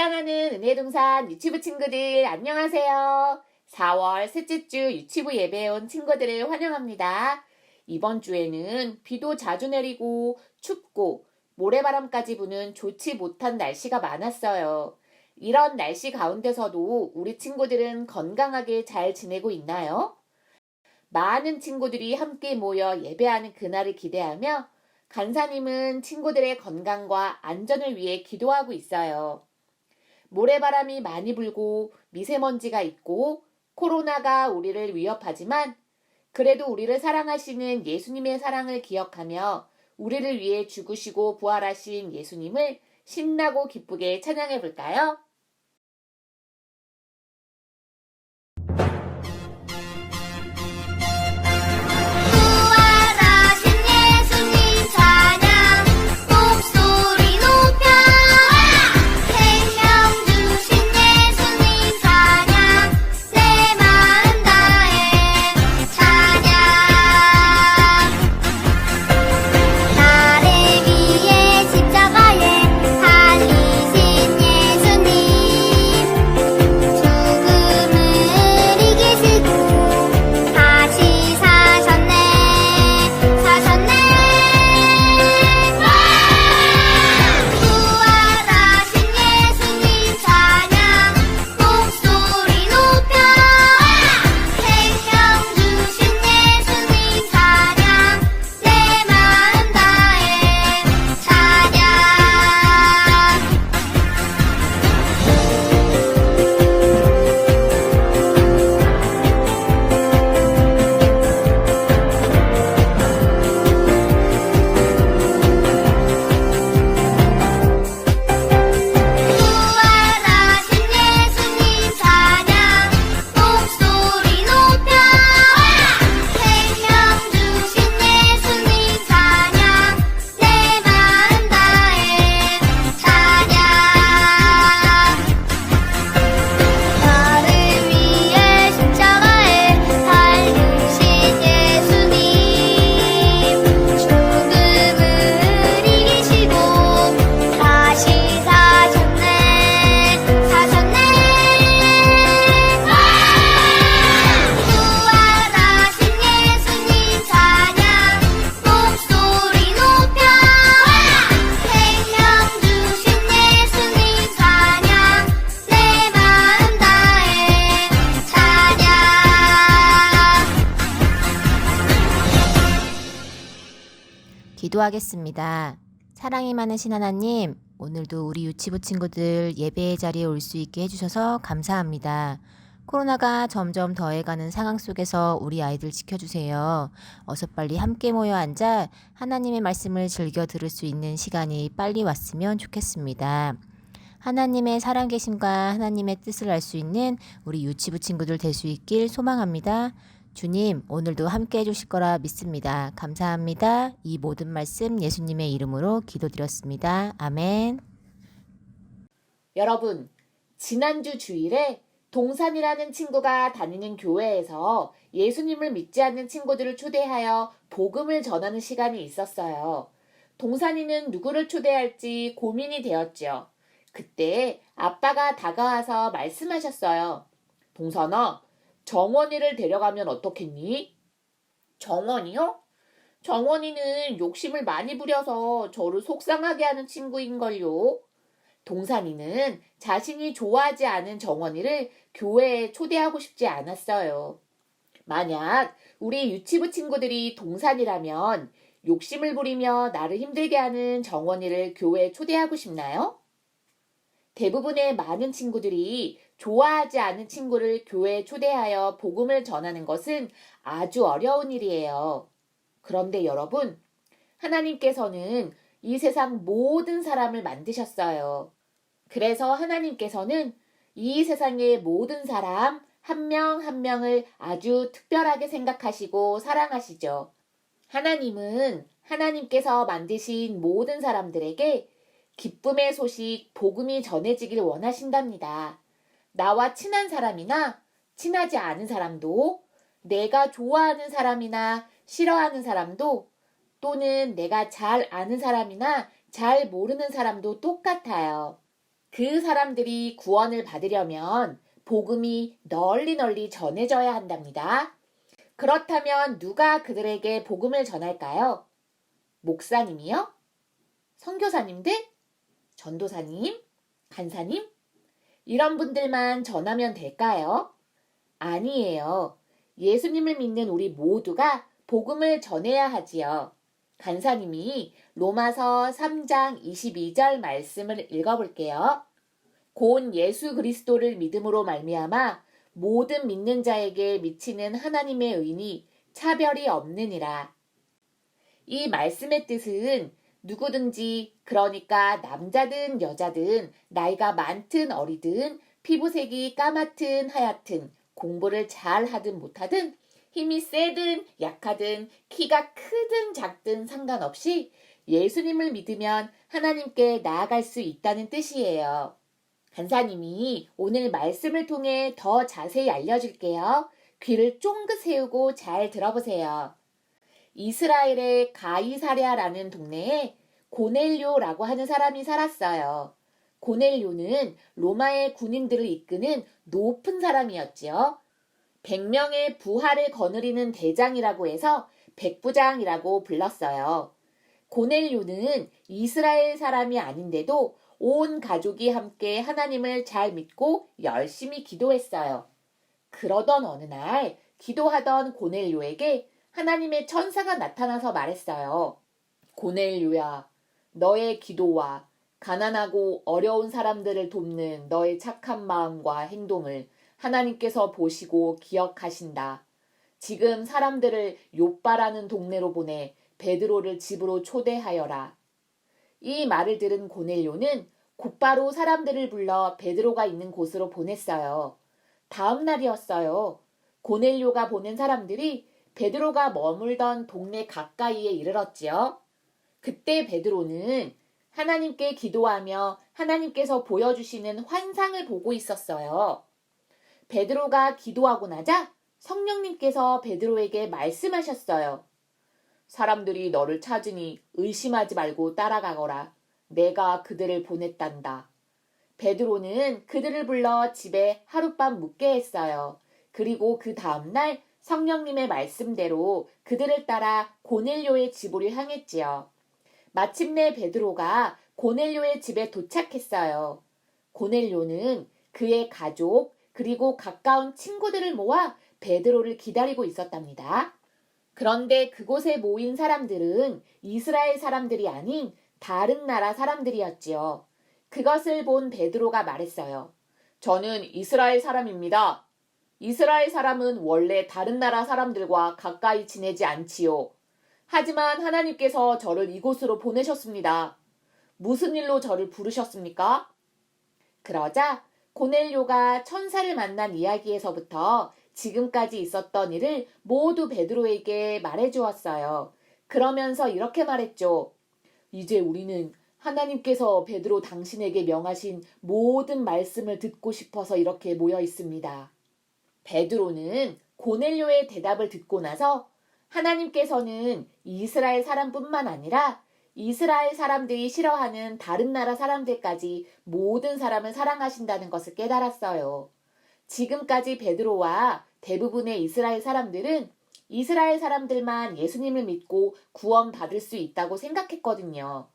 사랑하는 은혜동산 유치부 친구들 안녕하세요. 4월 셋째 주 유치부 예배에 온 친구들을 환영합니다. 이번 주에는 비도 자주 내리고 춥고 모래바람까지 부는 좋지 못한 날씨가 많았어요. 이런 날씨 가운데서도 우리 친구들은 건강하게 잘 지내고 있나요? 많은 친구들이 함께 모여 예배하는 그날을 기대하며 간사님은 친구들의 건강과 안전을 위해 기도하고 있어요. 모래바람이 많이 불고 미세먼지가 있고 코로나가 우리를 위협하지만 그래도 우리를 사랑하시는 예수님의 사랑을 기억하며 우리를 위해 죽으시고 부활하신 예수님을 신나고 기쁘게 찬양해 볼까요? 기도하겠습니다. 사랑이 많으신 하나님, 오늘도 우리 유치부 친구들 예배의 자리에 올 수 있게 해주셔서 감사합니다. 코로나가 점점 더해가는 상황 속에서 우리 아이들 지켜주세요. 어서 빨리 함께 모여 앉아 하나님의 말씀을 즐겨 들을 수 있는 시간이 빨리 왔으면 좋겠습니다. 하나님의 살아계심과 하나님의 뜻을 알 수 있는 우리 유치부 친구들 될 수 있길 소망합니다. 주님, 오늘도 함께 해주실 거라 믿습니다. 감사합니다. 이 모든 말씀 예수님의 이름으로 기도드렸습니다. 아멘. 여러분, 지난주 주일에 동산이라는 친구가 다니는 교회에서 예수님을 믿지 않는 친구들을 초대하여 복음을 전하는 시간이 있었어요. 동산이는 누구를 초대할지 고민이 되었죠. 그때 아빠가 다가와서 말씀하셨어요. 동산아, 정원이를 데려가면 어떻겠니? 정원이요? 정원이는 욕심을 많이 부려서 저를 속상하게 하는 친구인걸요. 동산이는 자신이 좋아하지 않은 정원이를 교회에 초대하고 싶지 않았어요. 만약 우리 유치부 친구들이 동산이라면 욕심을 부리며 나를 힘들게 하는 정원이를 교회에 초대하고 싶나요? 대부분의 많은 친구들이 좋아하지 않은 친구를 교회에 초대하여 복음을 전하는 것은 아주 어려운 일이에요. 그런데 여러분, 하나님께서는 이 세상 모든 사람을 만드셨어요. 그래서 하나님께서는 이 세상의 모든 사람 한 명 한 명을 아주 특별하게 생각하시고 사랑하시죠. 하나님은 하나님께서 만드신 모든 사람들에게 기쁨의 소식, 복음이 전해지길 원하신답니다. 나와 친한 사람이나 친하지 않은 사람도, 내가 좋아하는 사람이나 싫어하는 사람도, 또는 내가 잘 아는 사람이나 잘 모르는 사람도 똑같아요. 그 사람들이 구원을 받으려면 복음이 널리 널리 전해져야 한답니다. 그렇다면 누가 그들에게 복음을 전할까요? 목사님이요? 선교사님들? 전도사님? 간사님? 이런 분들만 전하면 될까요? 아니에요. 예수님을 믿는 우리 모두가 복음을 전해야 하지요. 간사님이 로마서 3장 22절 말씀을 읽어볼게요. 곧 예수 그리스도를 믿음으로 말미암아 모든 믿는 자에게 미치는 하나님의 의니 차별이 없느니라. 이 말씀의 뜻은 누구든지, 그러니까 남자든 여자든 나이가 많든 어리든 피부색이 까맣든 하얗든 공부를 잘하든 못하든 힘이 세든 약하든 키가 크든 작든 상관없이 예수님을 믿으면 하나님께 나아갈 수 있다는 뜻이에요. 간사님이 오늘 말씀을 통해 더 자세히 알려줄게요. 귀를 쫑긋 세우고 잘 들어보세요. 이스라엘의 가이사랴라는 동네에 고넬료라고 하는 사람이 살았어요. 고넬료는 로마의 군인들을 이끄는 높은 사람이었지요. 100명의 부하를 거느리는 대장이라고 해서 백부장이라고 불렀어요. 고넬료는 이스라엘 사람이 아닌데도 온 가족이 함께 하나님을 잘 믿고 열심히 기도했어요. 그러던 어느 날 기도하던 고넬료에게 하나님의 천사가 나타나서 말했어요. 고넬료야, 너의 기도와 가난하고 어려운 사람들을 돕는 너의 착한 마음과 행동을 하나님께서 보시고 기억하신다. 지금 사람들을 욥바라는 동네로 보내 베드로를 집으로 초대하여라. 이 말을 들은 고넬료는 곧바로 사람들을 불러 베드로가 있는 곳으로 보냈어요. 다음 날이었어요. 고넬료가 보낸 사람들이 베드로가 머물던 동네 가까이에 이르렀지요. 그때 베드로는 하나님께 기도하며 하나님께서 보여주시는 환상을 보고 있었어요. 베드로가 기도하고 나자 성령님께서 베드로에게 말씀하셨어요. 사람들이 너를 찾으니 의심하지 말고 따라가거라. 내가 그들을 보냈단다. 베드로는 그들을 불러 집에 하룻밤 묵게 했어요. 그리고 그 다음날 성령님의 말씀대로 그들을 따라 고넬료의 집으로 향했지요. 마침내 베드로가 고넬료의 집에 도착했어요. 고넬료는 그의 가족 그리고 가까운 친구들을 모아 베드로를 기다리고 있었답니다. 그런데 그곳에 모인 사람들은 이스라엘 사람들이 아닌 다른 나라 사람들이었지요. 그것을 본 베드로가 말했어요. 저는 이스라엘 사람입니다. 이스라엘 사람은 원래 다른 나라 사람들과 가까이 지내지 않지요. 하지만 하나님께서 저를 이곳으로 보내셨습니다. 무슨 일로 저를 부르셨습니까? 그러자 고넬료가 천사를 만난 이야기에서부터 지금까지 있었던 일을 모두 베드로에게 말해주었어요. 그러면서 이렇게 말했죠. 이제 우리는 하나님께서 베드로 당신에게 명하신 모든 말씀을 듣고 싶어서 이렇게 모여 있습니다. 베드로는 고넬료의 대답을 듣고 나서 하나님께서는 이스라엘 사람뿐만 아니라 이스라엘 사람들이 싫어하는 다른 나라 사람들까지 모든 사람을 사랑하신다는 것을 깨달았어요. 지금까지 베드로와 대부분의 이스라엘 사람들은 이스라엘 사람들만 예수님을 믿고 구원받을 수 있다고 생각했거든요.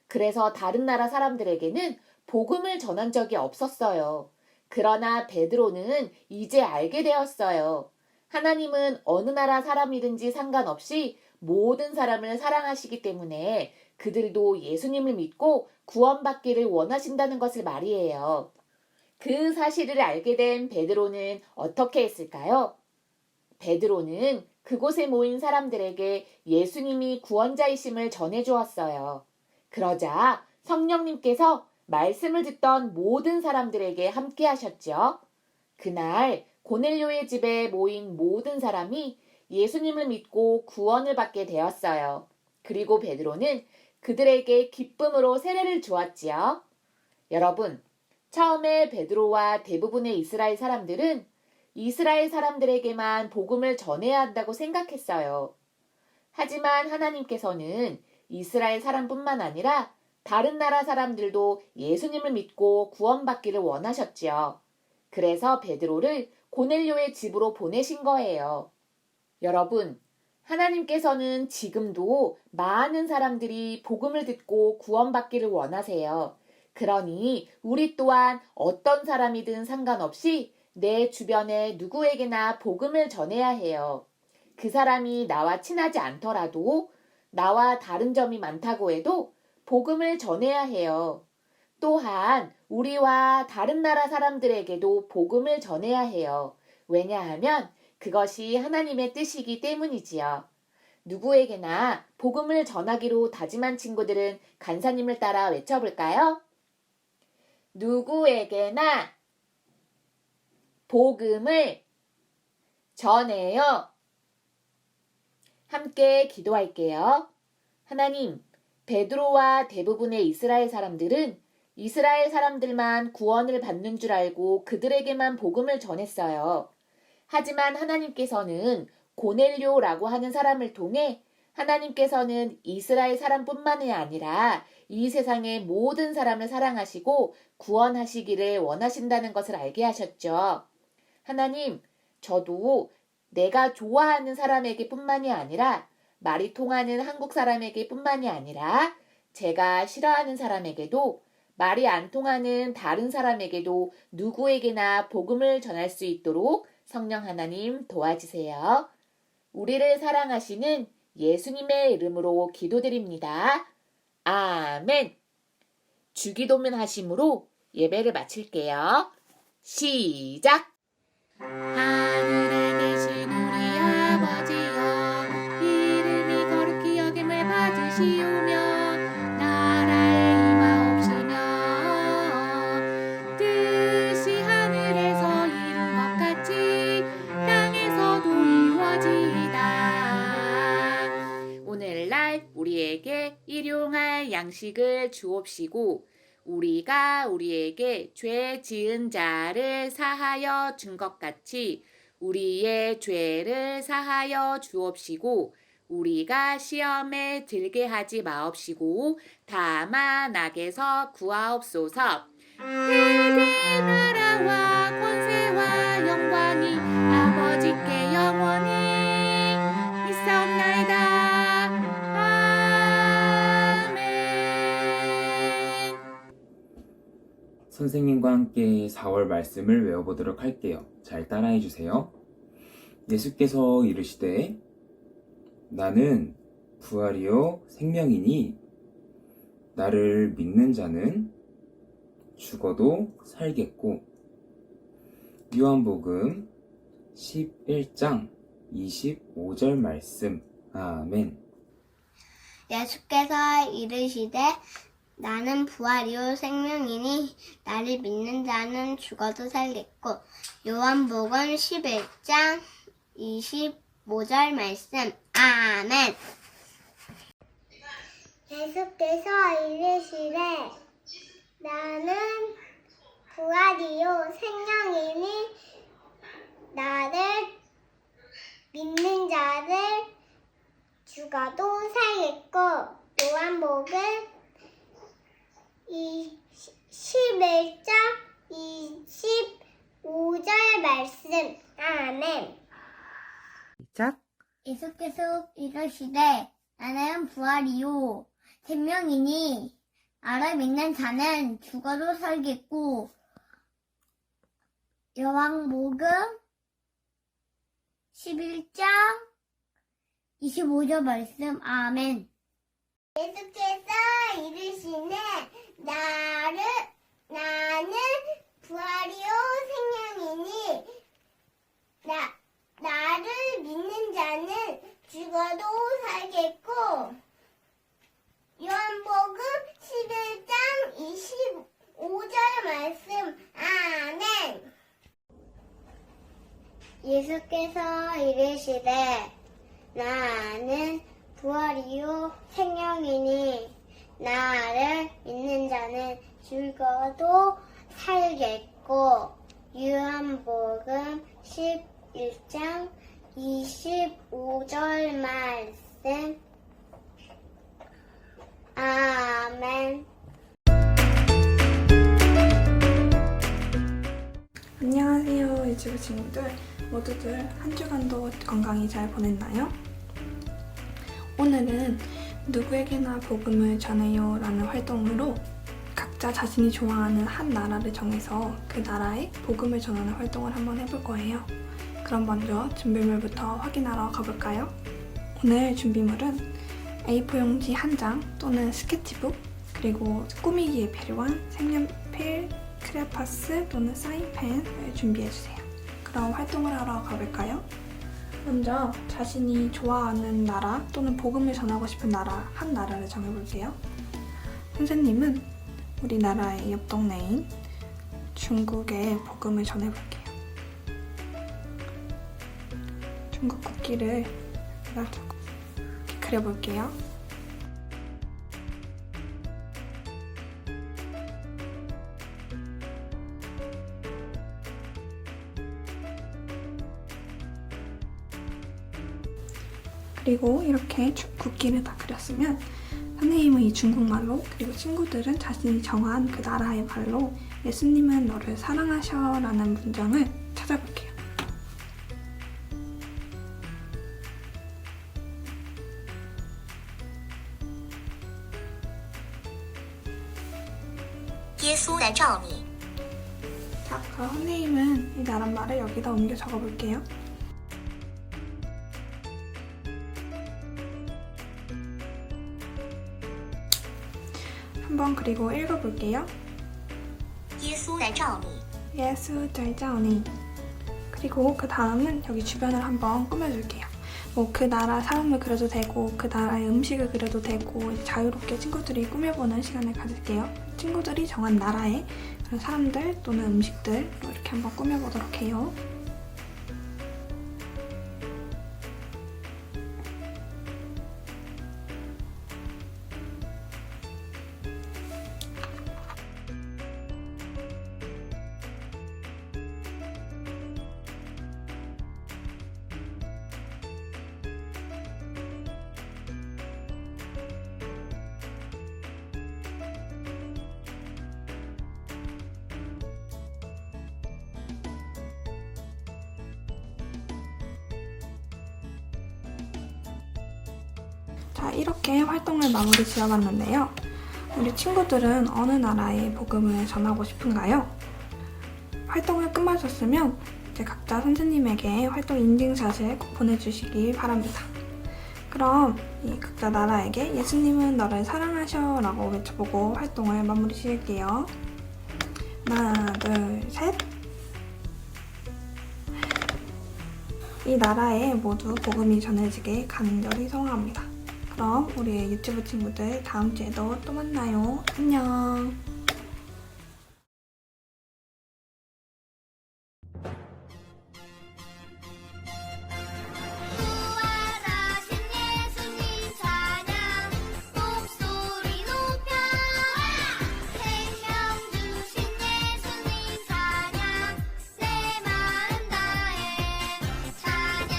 그래서 다른 나라 사람들에게는 복음을 전한 적이 없었어요. 그러나 베드로는 이제 알게 되었어요. 하나님은 어느 나라 사람이든지 상관없이 모든 사람을 사랑하시기 때문에 그들도 예수님을 믿고 구원받기를 원하신다는 것을 말이에요. 그 사실을 알게 된 베드로는 어떻게 했을까요? 베드로는 그곳에 모인 사람들에게 예수님이 구원자이심을 전해주었어요. 그러자 성령님께서 말씀을 듣던 모든 사람들에게 함께 하셨죠. 그날 고넬료의 집에 모인 모든 사람이 예수님을 믿고 구원을 받게 되었어요. 그리고 베드로는 그들에게 기쁨으로 세례를 주었지요. 여러분, 처음에 베드로와 대부분의 이스라엘 사람들은 이스라엘 사람들에게만 복음을 전해야 한다고 생각했어요. 하지만 하나님께서는 이스라엘 사람뿐만 아니라 다른 나라 사람들도 예수님을 믿고 구원받기를 원하셨지요. 그래서 베드로를 고넬료의 집으로 보내신 거예요. 여러분, 하나님께서는 지금도 많은 사람들이 복음을 듣고 구원받기를 원하세요. 그러니 우리 또한 어떤 사람이든 상관없이 내 주변에 누구에게나 복음을 전해야 해요. 그 사람이 나와 친하지 않더라도 나와 다른 점이 많다고 해도 복음을 전해야 해요. 또한 우리와 다른 나라 사람들에게도 복음을 전해야 해요. 왜냐하면 그것이 하나님의 뜻이기 때문이지요. 누구에게나 복음을 전하기로 다짐한 친구들은 간사님을 따라 외쳐볼까요? 누구에게나 복음을 전해요. 함께 기도할게요. 하나님, 베드로와 대부분의 이스라엘 사람들은 이스라엘 사람들만 구원을 받는 줄 알고 그들에게만 복음을 전했어요. 하지만 하나님께서는 고넬료라고 하는 사람을 통해 하나님께서는 이스라엘 사람뿐만이 아니라 이 세상의 모든 사람을 사랑하시고 구원하시기를 원하신다는 것을 알게 하셨죠. 하나님, 저도 내가 좋아하는 사람에게 뿐만이 아니라 말이 통하는 한국 사람에게 뿐만이 아니라 제가 싫어하는 사람에게도 말이 안 통하는 다른 사람에게도 누구에게나 복음을 전할 수 있도록 성령 하나님 도와주세요. 우리를 사랑하시는 예수님의 이름으로 기도드립니다. 아멘. 주기도문 하심으로 예배를 마칠게요. 시작! 하늘에 계신 우리 아버지여, 이름이 거룩히 여김을 받으시오며 나라의 임하옵시며 뜻이 하늘에서 이룬 것 같이 땅에서도 이루어지이다. 오늘날 우리에게 일용할 양식을 주옵시고 우리가 우리에게 죄 지은 자를 사하여 준 것 같이 우리의 죄를 사하여 주옵시고 우리가 시험에 들게 하지 마옵시고 다만 악에서 구하옵소서. 그대 나라와 권세와 영광이 아버지께 영원히 있사옵나이다. 선생님과 함께 4월 말씀을 외워보도록 할게요. 잘 따라해 주세요. 예수께서 이르시되 나는 부활이요 생명이니 나를 믿는 자는 죽어도 살겠고. 요한복음 11장 25절 말씀. 아멘. 예수께서 이르시되 나는 부활이요 생명이니 나를 믿는 자는 죽어도 살겠고. 요한복음 11장 25절 말씀. 아멘. 예수께서 이르시되 나는 부활이요 생명이니 나를 믿는 자를 죽어도 살겠고. 요한복음 11장 25절 말씀. 아멘. 시작! 예수께서 이르시되 나는 부활이요 생명이니 나를 믿는 자는 죽어도 살겠고. 요한복음 11장 25절 말씀. 아멘. 예수께서 이르시되 나는 부활이요 생명이니 나를 믿는 자는 죽어도 살겠고. 요한복음 11장 25절 말씀. 아멘. 예수께서 이르시되 나는 부활이요 생명이니 나를 믿는 자는 죽어도 살겠고. 요한복음 11장 25절 말씀. 아멘. 유치부 친구들 모두들 한 주간도 건강히 잘 보냈나요? 오늘은 누구에게나 복음을 전해요 라는 활동으로 각자 자신이 좋아하는 한 나라를 정해서 그 나라에 복음을 전하는 활동을 한번 해볼 거예요. 그럼 먼저 준비물부터 확인하러 가볼까요? 오늘 준비물은 A4 용지 한 장 또는 스케치북, 그리고 꾸미기에 필요한 색연필, 크레파스 또는 사인펜을 준비해주세요. 그럼 활동을 하러 가볼까요? 먼저 자신이 좋아하는 나라 또는 복음을 전하고 싶은 나라 한 나라를 정해볼게요. 선생님은 우리나라의 옆 동네인 중국의 복음을 전해볼게요. 중국 국기를 이렇게 그려볼게요. 그리고 이렇게 국기를 다 그렸으면 선생님은 이 중국말로, 그리고 친구들은 자신이 정한 그 나라의 말로 예수님은 너를 사랑하셔 라는 문장을 찾아볼게요. 자, 그럼 선생님은 이 나라말을 여기다 옮겨 적어볼게요. 한번 그리고 읽어볼게요. 예수 잘照你. 그리고 그 다음은 여기 주변을 한번 꾸며줄게요. 뭐 그 나라 사람을 그려도 되고 그 나라의 음식을 그려도 되고 자유롭게 친구들이 꾸며보는 시간을 가질게요. 친구들이 정한 나라의 그런 사람들 또는 음식들 이렇게 한번 꾸며보도록 해요. 자, 이렇게 활동을 마무리 지어봤는데요. 우리 친구들은 어느 나라의 복음을 전하고 싶은가요? 활동을 끝마쳤으면 이제 각자 선생님에게 활동 인증샷을 꼭 보내주시기 바랍니다. 그럼 이 각자 나라에게 예수님은 너를 사랑하셔 라고 외쳐보고 활동을 마무리 지을게요. 하나, 둘, 셋. 이 나라에 모두 복음이 전해지게 간절히 소원합니다. 그럼 우리 유튜브 친구들 다음 주에도 또 만나요. 안녕. 부활하신 예수님 찬양 목소리 높여 생명 주신 예수님 찬양 내 마음 다해 찬양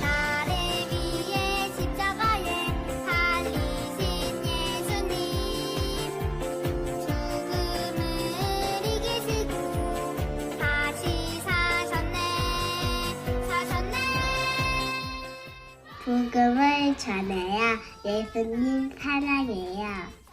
나를 위해 십자가에 달리신 예수님 죽음을 이기시고 다시 사셨네 복음을 전해야 예수님 사랑해요.